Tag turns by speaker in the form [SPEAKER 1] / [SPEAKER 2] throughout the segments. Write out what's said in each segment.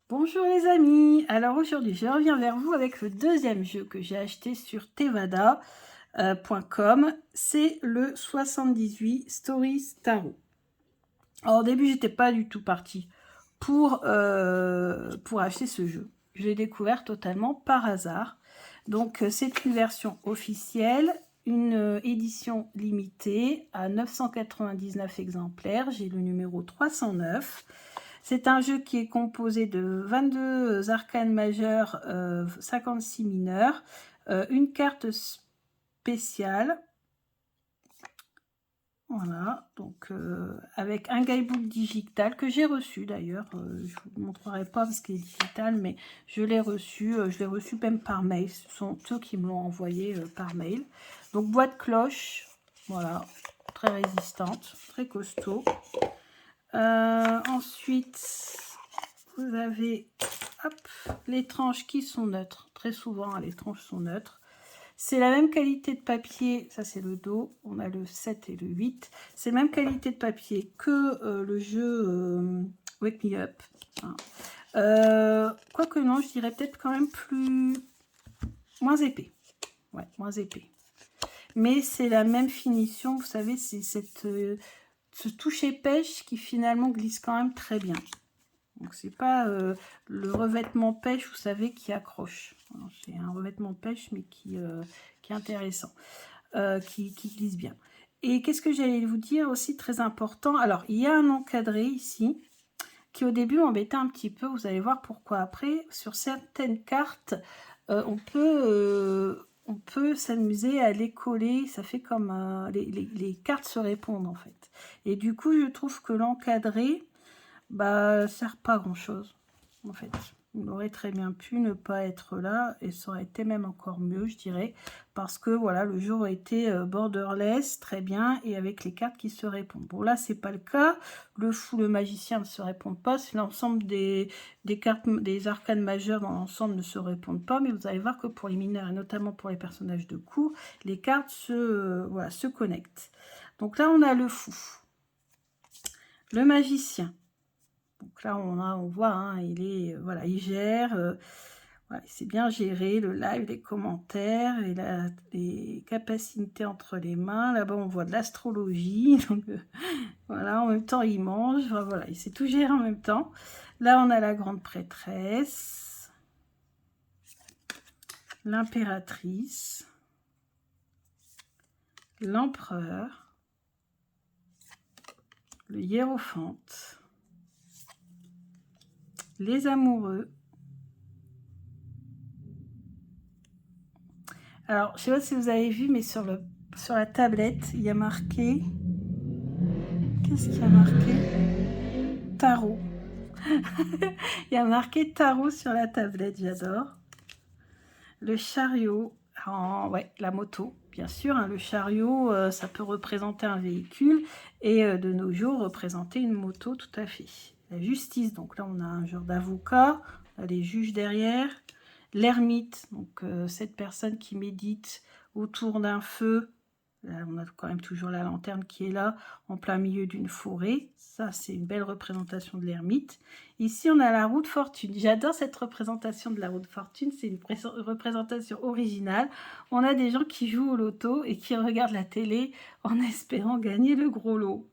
[SPEAKER 1] Bonjour les amis, alors aujourd'hui je reviens vers vous avec le deuxième jeu que j'ai acheté sur tevada.com, c'est le 78 Stories Tarot. Alors au début j'étais pas du tout partie pour acheter ce jeu, je l'ai découvert totalement par hasard. Donc c'est une version officielle, une édition limitée à 999 exemplaires, j'ai le numéro 309. C'est un jeu qui est composé de 22 arcanes majeures, 56 mineurs, une carte spéciale. Voilà, donc avec un guidebook digital que j'ai reçu d'ailleurs. Je ne vous montrerai pas parce qu'il est digital, mais je l'ai reçu même par mail. Ce sont ceux qui me l'ont envoyé par mail. Donc boîte cloche, voilà, très résistante, très costaud. Ensuite, vous avez les tranches qui sont neutres. Très souvent, les tranches sont neutres. C'est la même qualité de papier, ça c'est le dos, on a le 7 et le 8. C'est la même qualité de papier que le jeu Wake Me Up. Hein. Quoique non, je dirais peut-être quand même moins épais. Ouais, moins épais. Mais c'est la même finition, vous savez, c'est ce toucher pêche qui finalement glisse quand même très bien. Donc c'est pas le revêtement pêche, vous savez, qui accroche. C'est un revêtement pêche, mais qui est intéressant, qui glisse bien. Et qu'est-ce que j'allais vous dire aussi, très important. Alors, il y a un encadré ici, qui au début m'embêtait un petit peu. Vous allez voir pourquoi après. Sur certaines cartes, on peut s'amuser à les coller. Ça fait comme les cartes se répondent, en fait. Et du coup, je trouve que l'encadré, bah, sert pas à grand chose en fait. On aurait très bien pu ne pas être là et ça aurait été même encore mieux, je dirais, parce que voilà, le jeu aurait été borderless, très bien, et avec les cartes qui se répondent. Bon, là, c'est pas le cas. Le fou, le magicien ne se répondent pas. C'est l'ensemble des cartes, des arcanes majeures dans l'ensemble ne se répondent pas, mais vous allez voir que pour les mineurs et notamment pour les personnages de cours, les cartes voilà, se connectent. Donc là, on a le fou, le magicien. Donc là, on voit, hein, voilà, il gère, voilà, il sait bien gérer le live, les commentaires et les capacités entre les mains. Là-bas, on voit de l'astrologie. Donc, voilà, en même temps, il mange. Enfin, voilà, il sait tout gérer en même temps. Là, on a la grande prêtresse, l'impératrice, l'empereur, le hiérophante, les amoureux. Alors, je ne sais pas si vous avez vu, mais sur la tablette, il y a marqué... Qu'est-ce qu'il y a marqué? Tarot. Il y a marqué tarot sur la tablette, j'adore. Le chariot, ouais, la moto, bien sûr. Hein, le chariot, ça peut représenter un véhicule et de nos jours, représenter une moto, tout à fait. La justice, donc là, on a un genre d'avocat, on a les juges derrière. L'ermite, donc cette personne qui médite autour d'un feu. Là, on a quand même toujours la lanterne qui est là, en plein milieu d'une forêt. Ça, c'est une belle représentation de l'ermite. Ici, on a la roue de fortune. J'adore cette représentation de la roue de fortune. C'est une représentation originale. On a des gens qui jouent au loto et qui regardent la télé en espérant gagner le gros lot.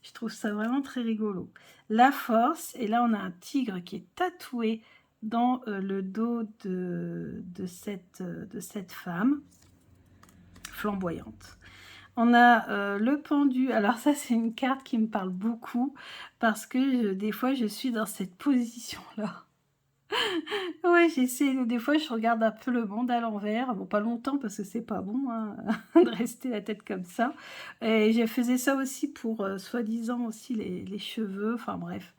[SPEAKER 1] Je trouve ça vraiment très rigolo. La force, et là, on a un tigre qui est tatoué dans le dos de cette femme flamboyante. On a le pendu. Alors ça, c'est une carte qui me parle beaucoup parce que des fois, je suis dans cette position-là. Ouais, j'essaie. Des fois, je regarde un peu le monde à l'envers. Bon, pas longtemps parce que c'est pas bon hein, de rester la tête comme ça. Et je faisais ça aussi pour soi-disant aussi les cheveux. Enfin bref,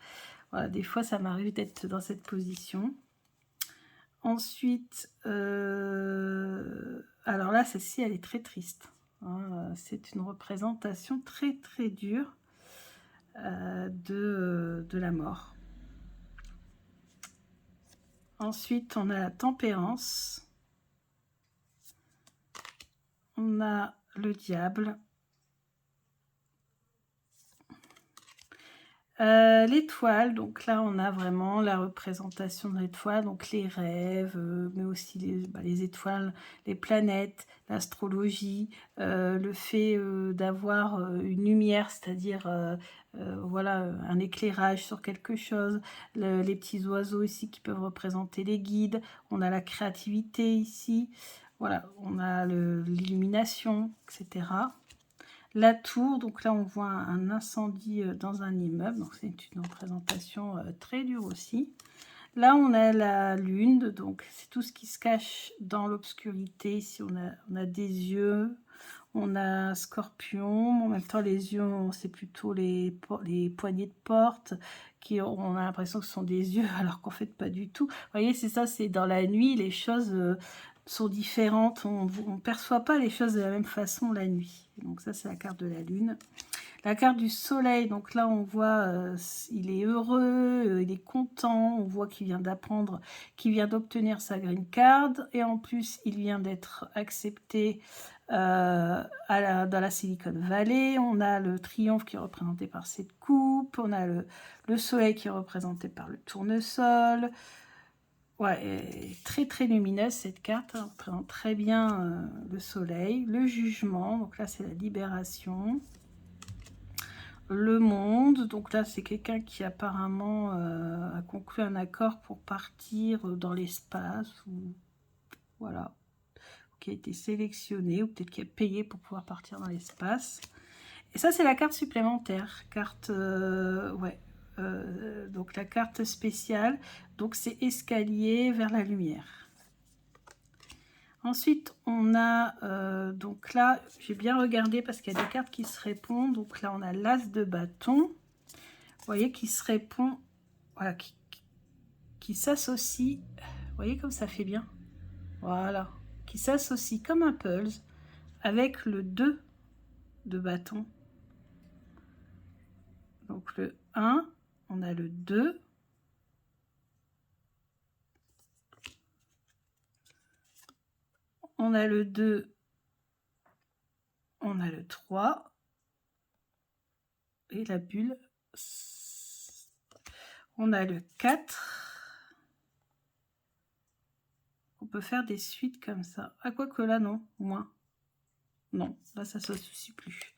[SPEAKER 1] voilà, des fois, ça m'arrive d'être dans cette position. Ensuite, alors là, celle-ci, elle est très triste. Hein, c'est une représentation très très dure de la mort. Ensuite, on a la tempérance. On a le diable. L'étoile, donc là on a vraiment la représentation de l'étoile, donc les rêves, mais aussi les étoiles, les planètes, l'astrologie, le fait d'avoir une lumière, c'est-à-dire voilà, un éclirage sur quelque chose, les petits oiseaux ici qui peuvent représenter les guides, on a la créativité ici, voilà, on a l'illumination, etc. La tour, donc là on voit un incendie dans un immeuble, donc c'est une représentation très dure aussi. Là on a la lune, donc c'est tout ce qui se cache dans l'obscurité. Ici on a des yeux, on a un scorpion, en même temps les yeux c'est plutôt les poignées de porte, on a l'impression que ce sont des yeux alors qu'en fait pas du tout. Vous voyez, c'est ça, c'est dans la nuit, les choses sont différentes, on ne perçoit pas les choses de la même façon la nuit. Donc ça c'est la carte de la lune. La carte du soleil, donc là on voit il est heureux, il est content, on voit qu'il vient d'apprendre, qu'il vient d'obtenir sa green card et en plus il vient d'être accepté dans la Silicon Valley. On a le triomphe qui est représenté par cette coupe, on a le soleil qui est représenté par le tournesol. Ouais, très très lumineuse cette carte, elle représente très bien le soleil, le jugement, donc là c'est la libération. Le monde, donc là c'est quelqu'un qui apparemment a conclu un accord pour partir dans l'espace, ou voilà, qui a été sélectionné, ou peut-être qui a payé pour pouvoir partir dans l'espace. Et ça c'est la carte supplémentaire, carte, ouais, donc la carte spéciale, donc c'est escalier vers la lumière. Ensuite, on a, donc là, j'ai bien regardé parce qu'il y a des cartes qui se répondent. Donc là, on a l'as de bâton, vous voyez, qui se répond, voilà, qui s'associe, vous voyez comme ça fait bien, voilà, qui s'associe comme un pulse avec le 2 de bâton. Donc le 1, on a le 2, on a le 2, on a le 3, et la bulle, on a le 4. On peut faire des suites comme ça. Ah, quoi que là, non, moins. Non, là, ça ne s'associe plus.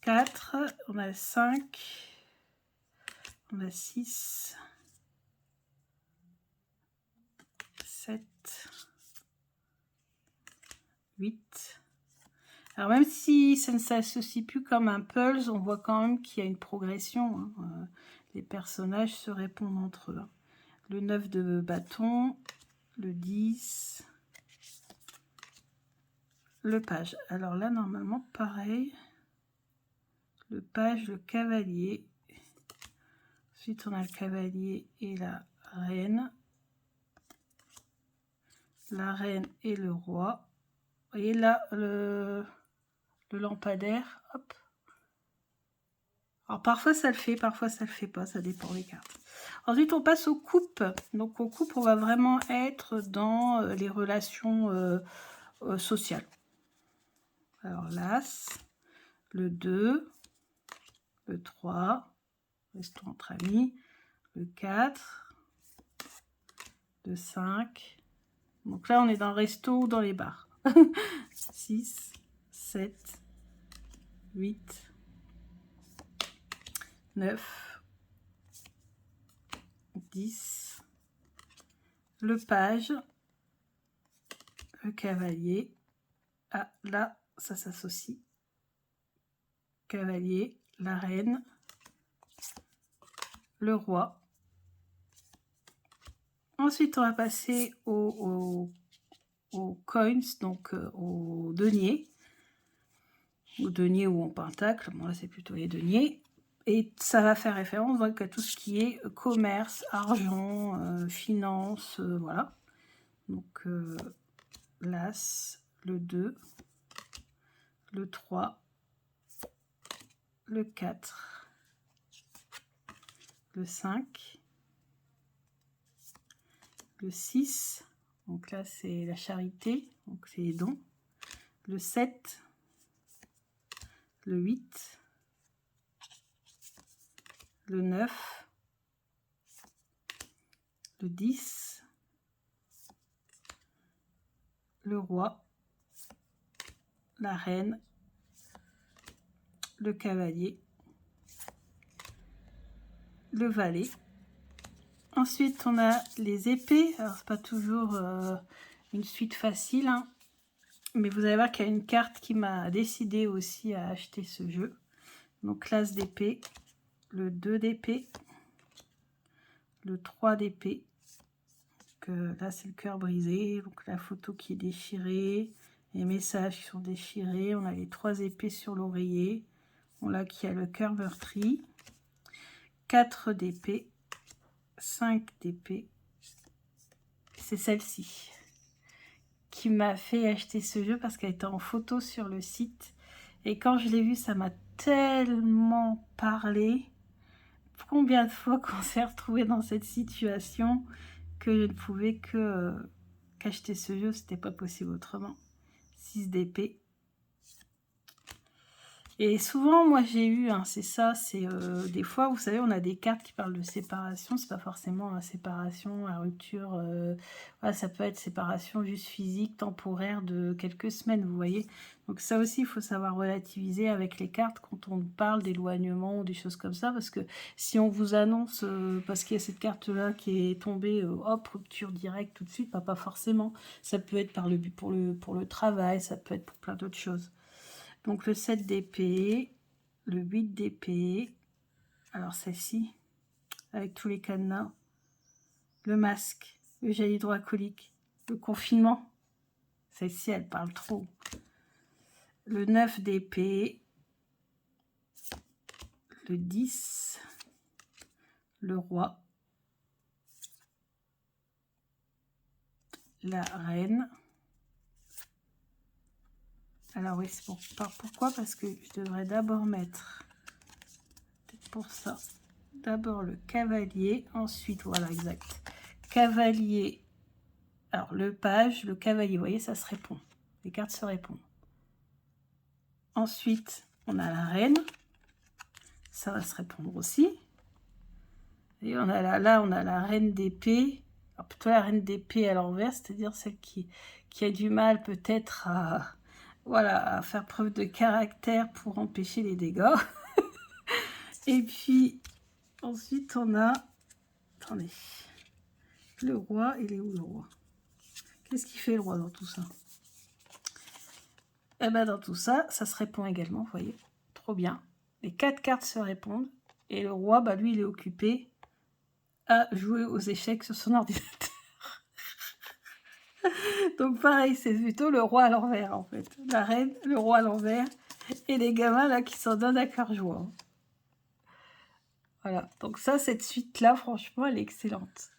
[SPEAKER 1] 4, on a 5, on a 6, 7, 8. Alors, même si ça ne s'associe plus comme un pulse, on voit quand même qu'il y a une progression. Hein. Les personnages se répondent entre eux. Le 9 de bâton, le 10, le page. Alors là, normalement, pareil. Le page, le cavalier. Ensuite, on a le cavalier et la reine. La reine et le roi. Vous voyez là, le lampadaire. Hop. Alors, parfois, ça le fait, parfois, ça le fait pas. Ça dépend des cartes. Ensuite, on passe aux coupes. Donc, aux coupes, on va vraiment être dans les relations sociales. Alors, l'as, le 2, le 3, restons entre amis, le 4, le 5. Donc là, on est dans le resto ou dans les bars. 6, 7, 8, 9, 10, le page, le cavalier. Ah, là, ça s'associe. Cavalier, la reine, le roi. Ensuite, on va passer aux coins, donc aux deniers. Aux deniers ou en pentacle. Bon, là, c'est plutôt les deniers. Et ça va faire référence donc à tout ce qui est commerce, argent, finance, voilà. Donc, l'as, le 2, le 3, le 4, le 5, le 6, donc là c'est la charité, donc c'est les dons, le 7, le 8, le 9, le 10, le roi, la reine, le cavalier, le valet. Ensuite, on a les épées. Alors, c'est pas toujours une suite facile, hein, mais vous allez voir qu'il y a une carte qui m'a décidé aussi à acheter ce jeu. Donc, l'as d'épée, le 2 d'épée, le 3 d'épée. Là, c'est le cœur brisé. Donc, la photo qui est déchirée. Les messages qui sont déchirés. On a les 3 épées sur l'oreiller. On a qui a le cœur meurtri. 4 d'épée. 5 d'épée. C'est celle-ci qui m'a fait acheter ce jeu parce qu'elle était en photo sur le site. Et quand je l'ai vue, ça m'a tellement parlé. Combien de fois qu'on s'est retrouvé dans cette situation que je ne pouvais qu'acheter ce jeu, c'était pas possible autrement. 6 d'épée. Et souvent, moi j'ai eu, hein, c'est ça, c'est des fois, vous savez, on a des cartes qui parlent de séparation, c'est pas forcément la séparation, la rupture, voilà, ça peut être séparation juste physique, temporaire, de quelques semaines, vous voyez. Donc ça aussi, il faut savoir relativiser avec les cartes quand on parle d'éloignement ou des choses comme ça, parce que si on vous annonce, parce qu'il y a cette carte-là qui est tombée, hop, rupture directe tout de suite, pas forcément. Ça peut être pour le travail, ça peut être pour plein d'autres choses. Donc le 7 d'épée, le 8 d'épée, alors celle-ci, avec tous les cadenas, le masque, le gel hydroalcoolique, le confinement, celle-ci elle parle trop, le 9 d'épée, le 10, le roi, la reine. Alors oui, c'est pourquoi? Parce que je devrais d'abord mettre, peut-être pour ça, d'abord le cavalier, ensuite, voilà, exact. Cavalier, alors le page, le cavalier, vous voyez, ça se répond. Les cartes se répondent. Ensuite, on a la reine, ça va se répondre aussi. Et on a là, on a la reine d'épée, alors plutôt la reine d'épée à l'envers, c'est-à-dire celle qui a du mal peut-être à... Voilà, à faire preuve de caractère pour empêcher les dégâts. Et puis, ensuite, on a... Attendez. Le roi, il est où le roi? Qu'est-ce qu'il fait le roi dans tout ça? Eh ben, dans tout ça, ça se répond également, vous voyez. Trop bien. Les 4 cartes se répondent. Et le roi, bah, lui, il est occupé à jouer aux échecs sur son ordinateur. Donc pareil, c'est plutôt le roi à l'envers en fait. La reine, le roi à l'envers et les gamins là qui s'en donnent à cœur joie. Voilà, donc ça, cette suite-là, franchement, elle est excellente.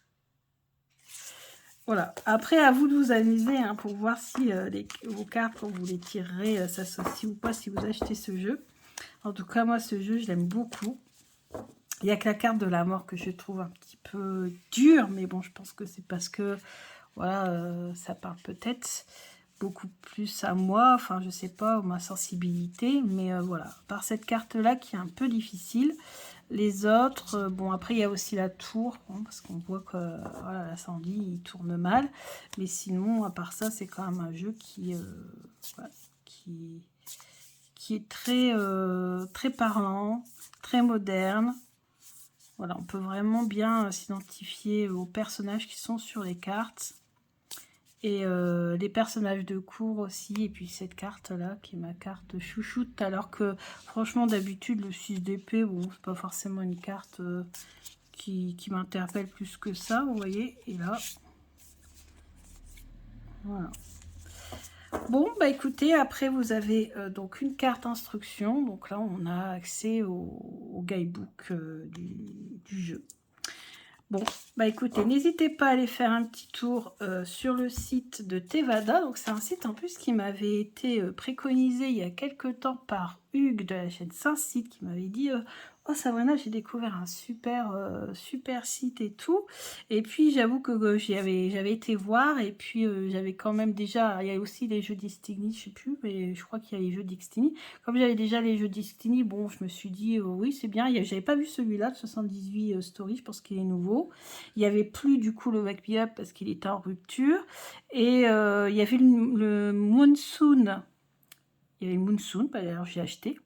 [SPEAKER 1] Voilà, après à vous de vous amuser hein, pour voir si vos cartes, quand vous les tirerez, s'associent ou pas si vous achetez ce jeu. En tout cas, moi, ce jeu, je l'aime beaucoup. Il n'y a que la carte de la mort que je trouve un petit peu dure, mais bon, je pense que c'est parce que voilà, ça parle peut-être beaucoup plus à moi, enfin je sais pas, ma sensibilité, mais voilà, par cette carte-là qui est un peu difficile. Les autres, bon après il y a aussi la tour, hein, parce qu'on voit que voilà, l'incendie il tourne mal, mais sinon à part ça c'est quand même un jeu voilà, qui est très parlant, très moderne. Voilà, on peut vraiment bien s'identifier aux personnages qui sont sur les cartes. Et les personnages de cours aussi. Et puis cette carte-là, qui est ma carte chouchoute. Alors que, franchement, d'habitude, le 6 d'épée, bon, c'est pas forcément une carte qui m'interpelle plus que ça, vous voyez. Et là, voilà. Bon, bah écoutez, après, vous avez donc une carte instruction. Donc là, on a accès au guidebook du jeu. Bon, bah écoutez, n'hésitez pas à aller faire un petit tour sur le site de Tevada. Donc c'est un site en plus qui m'avait été préconisé il y a quelques temps par Hugues de la chaîne Saint-Site qui m'avait dit Oh Sabrina, j'ai découvert un super site et tout. Et puis j'avoue que j'avais été voir et puis j'avais quand même déjà, il y a aussi les jeux Destiny, je sais plus, mais je crois qu'il y a les jeux Destiny. Comme j'avais déjà les jeux Destiny, bon, je me suis dit oui c'est bien. J'avais pas vu celui-là, le 78 Story, je pense qu'il est nouveau. Il y avait plus du coup le Wake Me Up parce qu'il était en rupture. Et il y avait le Monsoon. Il y avait le Monsoon, bah, d'ailleurs j'ai acheté.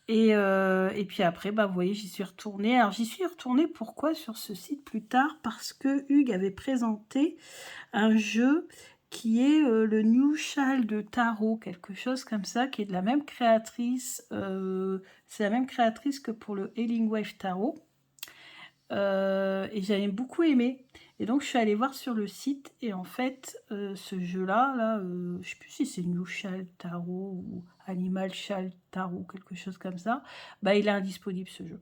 [SPEAKER 1] Et puis après, bah, vous voyez, j'y suis retournée. Alors, j'y suis retournée, pourquoi sur ce site plus tard? Parce que Hugues avait présenté un jeu qui est le New Child de Tarot, quelque chose comme ça, qui est de la même créatrice. C'est la même créatrice que pour le Healing Wave Tarot. Et j'avais beaucoup aimé. Et donc, je suis allée voir sur le site. Et en fait, ce jeu-là, je sais plus si c'est New Child Tarot ou Animal Child Tarot, quelque chose comme ça. Bah, il est indisponible ce jeu.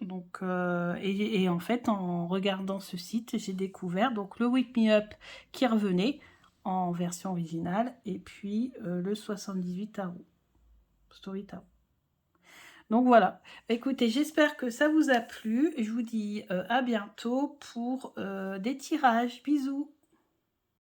[SPEAKER 1] Donc, et en fait, en regardant ce site, j'ai découvert donc le Wake Me Up qui revenait en version originale. Et puis le 78 Tarot. Story Tarot. Donc voilà, écoutez, j'espère que ça vous a plu. Je vous dis à bientôt pour des tirages. Bisous.